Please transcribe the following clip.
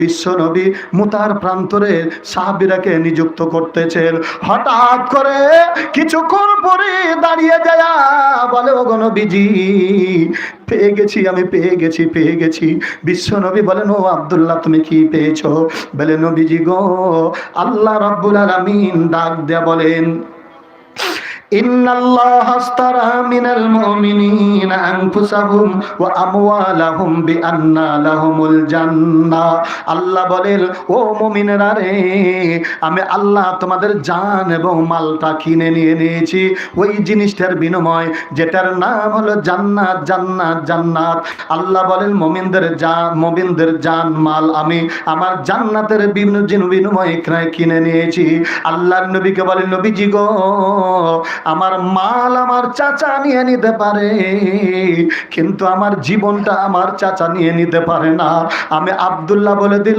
বিশ্ব নবী মুতার প্রান্তরে সাহাবীরাকে নিযুক্ত করতেছেন। হঠাৎ করে কিছুক্ষণ পরে দাঁড়িয়ে যায় বলে, ওগো নবীজি, পেয়ে গেছি, আমি পেয়ে গেছি। বিশ্ব নবী বলেন, ও আব্দুল্লাহ, তুমি কি পেয়েছো? বলে, নবীজি গো, আল্লাহ রাব্বুল আলামিন ডাক দেয়া বলেন, ইন্নাল্লাহা আশতারা মিনাল মুমিনিনা আনফুসাহুম ওয়া আমওয়ালাহুম বিআন্না লাহুমুল জান্নাহ। আল্লাহ বলেন, ও মুমিনেরা রে, আমি আল্লাহ তোমাদের জান এবং মালটা কিনে নিয়ে নিয়েছি ওই জিনিসটার বিনিময়, যেটার নাম হলো জান্নাত, জান্নাত, জান্নাত। আল্লাহ বলেন, মুমিনদের জান মাল আমি আমার জান্নাতের বিনিময়ে কিনে নিয়েছি। আল্লাহর নবীকে বলেন, নবীজি গো, আমার মাল আমার চাচা নিয়ে নিতে পারে, কিন্তু আমার জীবনটা আমার চাচা নিয়ে নিতে পারে না। আমি আব্দুল্লাহ বলে দিলাম,